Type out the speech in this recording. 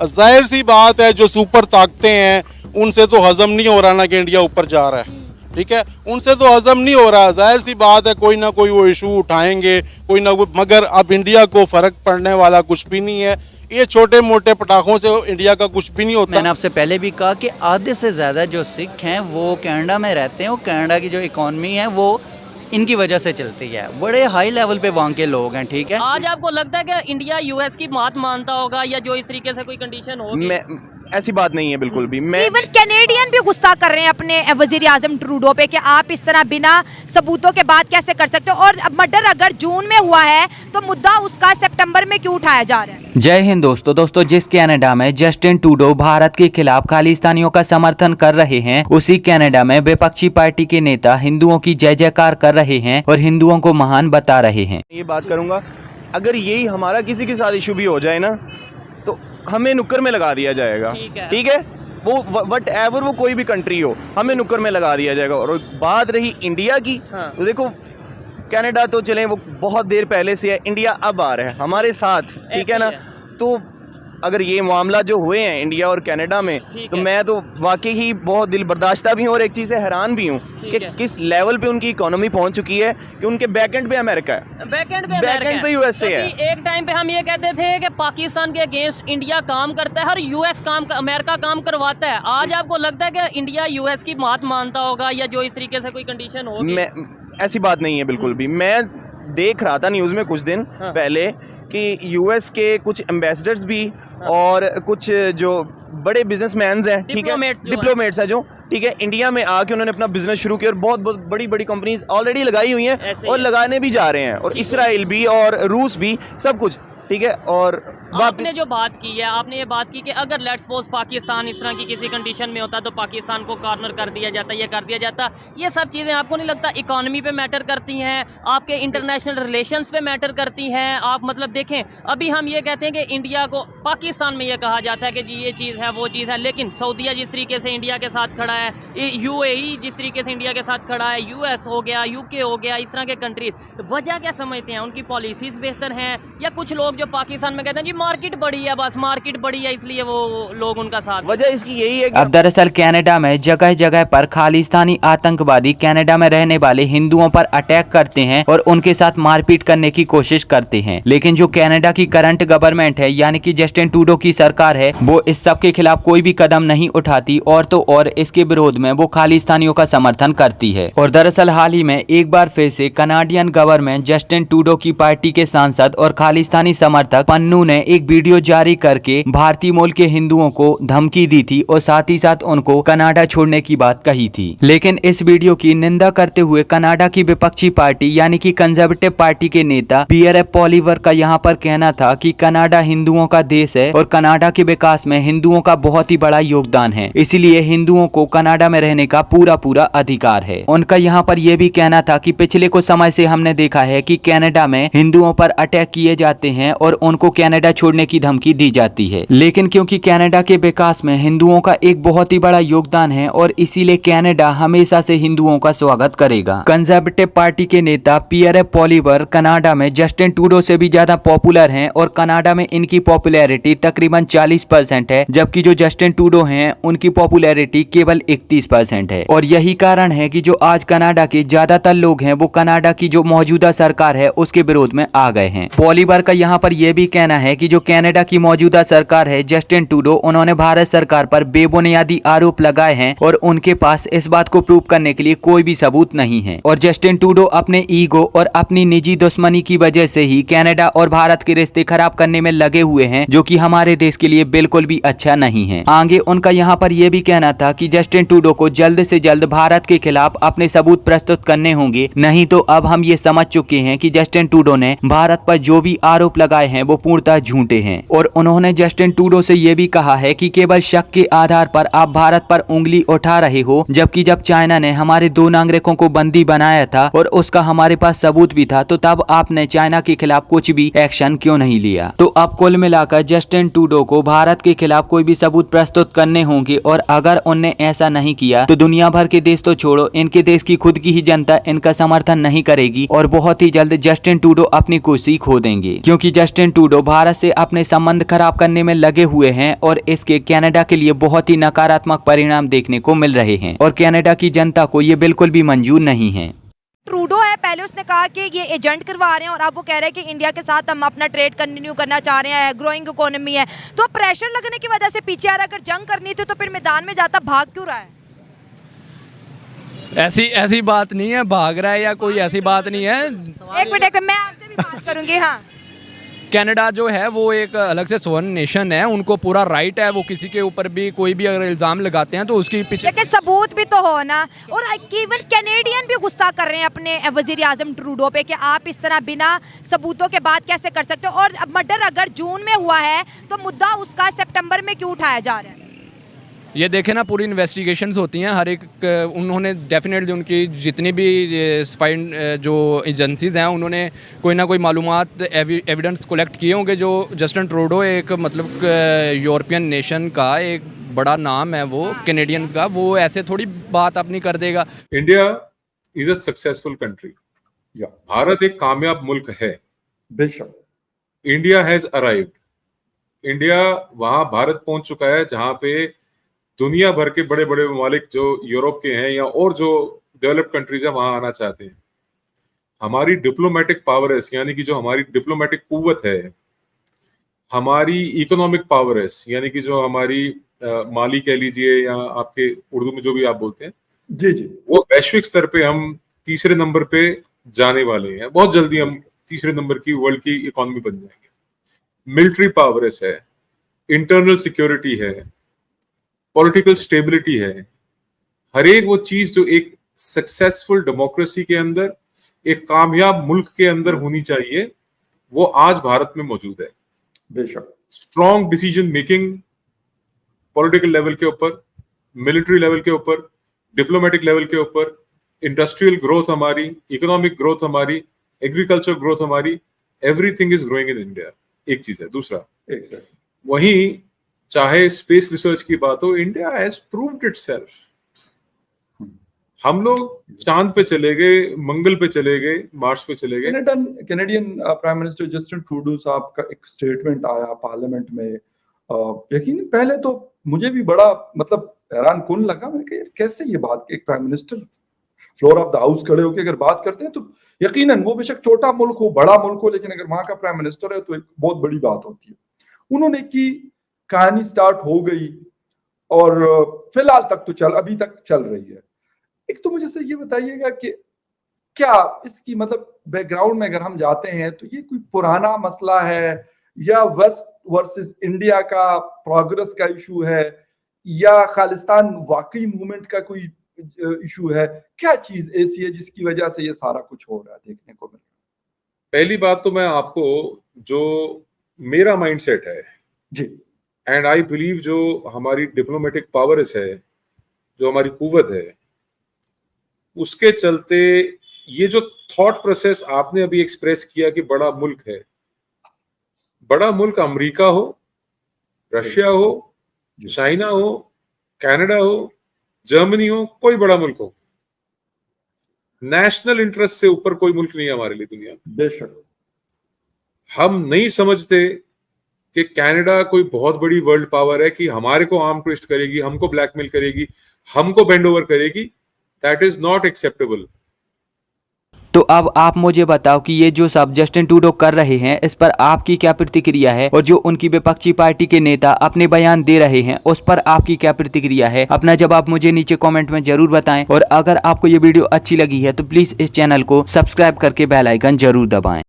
जाहिर सी बात है जो सुपर ताकतें हैं उनसे तो हजम नहीं हो रहा ना कि इंडिया ऊपर जा रहा है, ठीक है, उनसे तो हजम नहीं हो रहा। जाहिर सी बात है कोई ना कोई वो इशू उठाएंगे, कोई ना कोई, मगर अब इंडिया को फ़र्क पड़ने वाला कुछ भी नहीं है। ये छोटे मोटे पटाखों से इंडिया का कुछ भी नहीं होता। मैंने आपसे पहले भी कहा कि आधे से ज़्यादा जो सिख हैं वो कनाडा में रहते हैं और कनाडा की जो इकॉनमी है वो इनकी वजह से चलती है। बड़े हाई लेवल पे वहाँ के लोग हैं, ठीक है। आज आपको लगता है कि इंडिया यूएस की बात मानता होगा या जो इस तरीके से कोई कंडीशन होगी? ऐसी बात नहीं है बिल्कुल भी। मैं इवन कैनेडियन भी गुस्सा कर रहे हैं अपने वजीर आजम ट्रूडो पे कि आप इस तरह बिना सबूतों के बात कैसे कर सकते हो, और मर्डर अगर जून में हुआ है तो मुद्दा उसका सितंबर में क्यों उठाया जा रहा है। जय हिंद दोस्तों जिस कनाडा में जस्टिन ट्रूडो भारत के खिलाफ खालिस्तानियों का समर्थन कर रहे हैं, उसी कनाडा में विपक्षी पार्टी के नेता हिंदुओं की जय जयकार कर रहे हैं और हिंदुओं को महान बता रहे हैं। ये बात करूंगा, अगर यही हमारा किसी के साथ इशू भी हो जाए ना तो हमें नुक्कर में लगा दिया जाएगा, ठीक है, वो वट एवर वो कोई भी कंट्री हो, हमें नुक्कर में लगा दिया जाएगा। और बात रही इंडिया की, तो देखो कनाडा तो चले वो बहुत देर पहले से है, इंडिया अब आ रहा है हमारे साथ, ठीक है ना। तो अगर ये मामला जो हुए हैं इंडिया और कनाडा में, तो मैं तो वाकई ही बहुत दिल बर्दाश्ता भी हूँ और एक चीज़ से हैरान भी हूँ कि किस लेवल पे उनकी इकोनॉमी पहुँच चुकी है कि उनके बैकएंड पे अमेरिका है, बैकएंड पे यूएसए है। एक टाइम पे हम ये कहते थे कि पाकिस्तान के अगेंस्ट इंडिया काम करता है और यूएस अमेरिका काम करवाता है। आज आपको लगता है कि इंडिया यूएस की बात मानता होगा या जो इस तरीके से कोई कंडीशन होगी? ऐसी बात नहीं है बिल्कुल भी। मैं देख रहा था न्यूज़ में कुछ दिन पहले कि यूएस के कुछ एम्बेसडर्स भी और कुछ जो बड़े बिजनेसमैन्स हैं, ठीक है, डिप्लोमेट्स हैं जो, ठीक है, इंडिया में आके उन्होंने अपना बिजनेस शुरू किया और बहुत बहुत बड़ी बड़ी कंपनीज ऑलरेडी लगाई हुई हैं और लगाने भी जा रहे हैं, और इसराइल भी और रूस भी, सब कुछ, ठीक है। और आपने जो बात की है, आपने ये बात की कि अगर लेट्स सपोज पाकिस्तान इस तरह की किसी कंडीशन में होता तो पाकिस्तान को कॉर्नर कर दिया जाता, ये कर दिया जाता। ये सब चीज़ें आपको नहीं लगता इकॉनमी पे मैटर करती हैं, आपके इंटरनेशनल रिलेशंस पे मैटर करती हैं? आप मतलब देखें, अभी हम ये कहते हैं कि इंडिया को पाकिस्तान में ये कहा जाता है कि जी ये चीज़ है वो चीज़ है, लेकिन सऊदीया जिस तरीके से इंडिया के साथ खड़ा है, यूएई जिस तरीके से इंडिया के साथ खड़ा है, यूएस हो गया, यूके हो गया, इस तरह के कंट्रीज, वजह क्या समझते हैं? उनकी पॉलिसीज़ बेहतर हैं या कुछ लोग जो पाकिस्तान में कहते हैं जी मार्केट बड़ी है, बस मार्केट बड़ी है इसलिए वो लोग उनका साथ? वजह इसकी यही है कि अब दरअसल कनाडा में जगह जगह पर खालिस्तानी आतंकवादी कनाडा में रहने वाले हिंदुओं पर अटैक करते हैं और उनके साथ मारपीट करने की कोशिश करते हैं। लेकिन जो कनाडा की करंट गवर्नमेंट है यानी कि जस्टिन ट्रूडो की सरकार है, वो इस सब के खिलाफ कोई भी कदम नहीं उठाती और तो और इसके विरोध में वो खालिस्तानियों का समर्थन करती है। और दरअसल हाल ही में एक बार फिर से कनाडियन गवर्नमेंट जस्टिन ट्रूडो की पार्टी के सांसद और खालिस्तानी समर्थक पन्नू ने एक वीडियो जारी करके भारतीय मूल के हिंदुओं को धमकी दी थी और साथ ही साथ उनको कनाडा छोड़ने की बात कही थी। लेकिन इस वीडियो की निंदा करते हुए कनाडा की विपक्षी पार्टी यानी कि कंजर्वेटिव पार्टी के नेता पीयर पॉलीवर का यहाँ पर कहना था कि कनाडा हिंदुओं का देश है और कनाडा के विकास में हिंदुओं का बहुत ही बड़ा योगदान है, इसलिए हिंदुओं को कनाडा में रहने का पूरा पूरा अधिकार है। उनका यहाँ पर यह भी कहना था कि पिछले कुछ समय से हमने देखा है कि कनाडा में हिंदुओं पर अटैक किए जाते हैं और उनको कनाडा छोड़ने की धमकी दी जाती है, लेकिन क्योंकि कनाडा के विकास में हिंदुओं का एक बहुत ही बड़ा योगदान है और इसीलिए कनाडा हमेशा से हिंदुओं का स्वागत करेगा। कंजर्वेटिव पार्टी के नेता पीयर पॉलीवर कनाडा में जस्टिन ट्रूडो से भी ज्यादा पॉपुलर हैं और कनाडा में इनकी पॉपुलैरिटी तकरीबन 40% है, जबकि जो जस्टिन ट्रूडो हैं उनकी पॉपुलैरिटी केवल 31% है। और यही कारण है कि जो आज कनाडा के ज्यादातर लोग हैं वो कनाडा की जो मौजूदा सरकार है उसके विरोध में आ गए हैं। पॉलीवर का यहाँ पर यह भी कहना है कि जो कनाडा की मौजूदा सरकार है जस्टिन ट्रूडो, उन्होंने भारत सरकार पर बेबुनियादी आरोप लगाए हैं और उनके पास इस बात को प्रूव करने के लिए कोई भी सबूत नहीं है। और जस्टिन ट्रूडो अपने ईगो और अपनी निजी दुश्मनी की वजह से ही कनाडा और भारत के रिश्ते खराब करने में लगे हुए हैं, जो कि हमारे देश के लिए बिल्कुल भी अच्छा नहीं है। आगे उनका यहाँ पर यह भी कहना था कि जस्टिन ट्रूडो को जल्द से जल्द भारत के खिलाफ अपने सबूत प्रस्तुत करने होंगे, नहीं तो अब हम ये समझ चुके हैं कि जस्टिन ट्रूडो ने भारत पर जो भी आरोप लगाए हैं वो पूर्णतः झूठे हैं। और उन्होंने जस्टिन ट्रूडो से यह भी कहा है कि केवल शक के आधार पर आप भारत पर उंगली उठा रहे हो, जबकि जब चाइना ने हमारे 2 नागरिकों को बंदी बनाया था और उसका हमारे पास सबूत भी था, तो तब आपने चाइना के खिलाफ कुछ भी एक्शन क्यों नहीं लिया। तो अब कुल मिलाकर जस्टिन ट्रूडो को भारत के खिलाफ कोई भी सबूत प्रस्तुत करने होंगे और अगर उनने ऐसा नहीं किया तो दुनिया भर के देश तो छोड़ो, इनके देश की खुद की ही जनता इनका समर्थन नहीं करेगी और बहुत ही जल्द जस्टिन ट्रूडो अपनी कुर्सी खो देंगे, क्योंकि जस्टिन ट्रूडो भारत से अपने संबंध खराब करने में लगे हुए हैं और इसके कनाडा के लिए बहुत ही नकारात्मक परिणाम देखने को मिल रहे हैं और कनाडा की जनता को ये बिल्कुल भी मंजूर नहीं है। ट्रूडो है, पहले उसने कहा कि ये एजेंट करवा रहे हैं और अब वो कह रहे हैं कि इंडिया के साथ हम अपना ट्रेड कंटिन्यू करना चाह रहे हैं, ग्रोइंग इकोनॉमी है, तो प्रेशर लगने की वजह से पीछे आ रहा है। अगर जंग करनी थी तो फिर मैदान में जाता, भाग क्यों रहा है? ऐसी बात नहीं है, भाग रहा है या कोई ऐसी बात नहीं है। एक मिनट मैं आपसे भी बात करूंगी। हाँ, कनाडा जो है वो एक अलग से सोवन नेशन है, उनको पूरा राइट है, वो किसी के ऊपर भी कोई भी अगर इल्ज़ाम लगाते हैं तो उसकी पीछे लेकिन सबूत भी तो हो ना। और इवन कैनेडियन भी गुस्सा कर रहे हैं अपने वजीर आजम ट्रूडो पे कि आप इस तरह बिना सबूतों के बात कैसे कर सकते हो। और मर्डर अगर जून में हुआ है तो मुद्दा उसका सितंबर में क्यों उठाया जा रहा है? ये देखें ना, पूरी इन्वेस्टिगेशंस होती हैं हर एक, उन्होंने डेफिनेटली उनकी जितनी भी स्पाई जो एजेंसीज़ हैं उन्होंने कोई ना कोई मालूमात एविडेंस कलेक्ट किए होंगे। जो जस्टिन ट्रूडो एक मतलब यूरोपियन नेशन का एक बड़ा नाम है, वो कैनेडियन का, वो ऐसे थोड़ी बात अपनी कर देगा। India is a successful country. Bharat एक कामयाब मुल्क है, बेशक। India has arrived. इंडिया वहां भारत पहुंच चुका है जहां पे दुनिया भर के बड़े बड़े ममालिक जो यूरोप के हैं या और जो डेवलप्ड कंट्रीज है वहां आना चाहते हैं। हमारी डिप्लोमेटिक पावरस यानी कि जो हमारी डिप्लोमेटिक कुव्वत है, हमारी इकोनॉमिक पावरस यानी कि जो हमारी माली कह लीजिए या आपके उर्दू में जो भी आप बोलते हैं, जी जी, वो वैश्विक स्तर पे हम तीसरे नंबर पे जाने वाले हैं। बहुत जल्दी हम तीसरे नंबर की वर्ल्ड की इकोनॉमी बन जाएंगे। मिलिट्री पावरस है, इंटरनल सिक्योरिटी है, पॉलिटिकल स्टेबिलिटी है, हर एक वो चीज जो एक सक्सेसफुल डेमोक्रेसी के अंदर, एक कामयाब मुल्क के अंदर होनी चाहिए, वो आज भारत में मौजूद है। बेशक। Strong decision making political level के ऊपर, मिलिट्री लेवल के ऊपर, डिप्लोमेटिक लेवल के ऊपर, इंडस्ट्रियल ग्रोथ हमारी, इकोनॉमिक ग्रोथ हमारी, एग्रीकल्चर ग्रोथ हमारी, everything is growing in India. एक चीज है। दूसरा, वहीं चाहे स्पेस रिसर्च की बात हो, इंडिया हैज प्रूव्ड इटसेल्फ। हम लोग चांद पे चले गए, मंगल पे चले गए, मार्स पे चले गए। Canadian prime minister Justin Trudeau साहब का एक स्टेटमेंट आया पार्लियामेंट में, यकीन पहले तो मुझे भी बड़ा मतलब हैरान कुन लगा। मैं कि कैसे ये बात, एक prime minister floor of the house खड़े होकर अगर बात करते हैं तो यकीनन वो बेशक छोटा मुल्क हो, बड़ा मुल्क हो, लेकिन अगर वहां का प्राइम मिनिस्टर है तो एक बहुत बड़ी बात होती है। उन्होंने की कहानी स्टार्ट हो गई और फिलहाल तक तो अभी तक चल रही है। एक तो मुझे सर ये बताइएगा कि क्या इसकी मतलब बैकग्राउंड में अगर हम जाते हैं तो ये कोई पुराना मसला है या वेस्ट वर्सेस इंडिया का प्रोग्रेस का इशू है या खालिस्तान वाकई मूवमेंट का कोई इशू है? क्या चीज ऐसी है जिसकी वजह से ये सारा कुछ हो रहा है देखने को मिल रहा है? पहली बात तो मैं आपको, जो मेरा माइंडसेट है जी, एंड आई बिलीव, जो हमारी डिप्लोमेटिक पावर्स है, जो हमारी कुव्वत है, उसके चलते ये जो थॉट प्रोसेस आपने अभी एक्सप्रेस किया कि बड़ा मुल्क है, बड़ा मुल्क अमेरिका हो, रशिया हो, चाइना हो, कनाडा हो, जर्मनी हो, कोई बड़ा मुल्क हो, नेशनल इंटरेस्ट से ऊपर कोई मुल्क नहीं है हमारे लिए दुनिया में। बेशक। हम नहीं समझते कि कनाडा कोई बहुत बड़ी वर्ल्ड पावर है कि हमारे को आर्म ट्विस्ट करेगी, हमको ब्लैकमेल करेगी, हमको बेंड ओवर करेगी। That is not acceptable. तो अब आप मुझे बताओ कि ये जो सब जस्टिन ट्रूडो कर रहे हैं, इस पर आपकी क्या प्रतिक्रिया है, और जो उनकी विपक्षी पार्टी के नेता अपने बयान दे रहे हैं उस पर आपकी क्या प्रतिक्रिया है? अपना जवाब मुझे नीचे कमेंट में जरूर बताएं और अगर आपको ये वीडियो अच्छी लगी है तो प्लीज इस चैनल को सब्सक्राइब करके बेल आइकन जरूर दबाएं।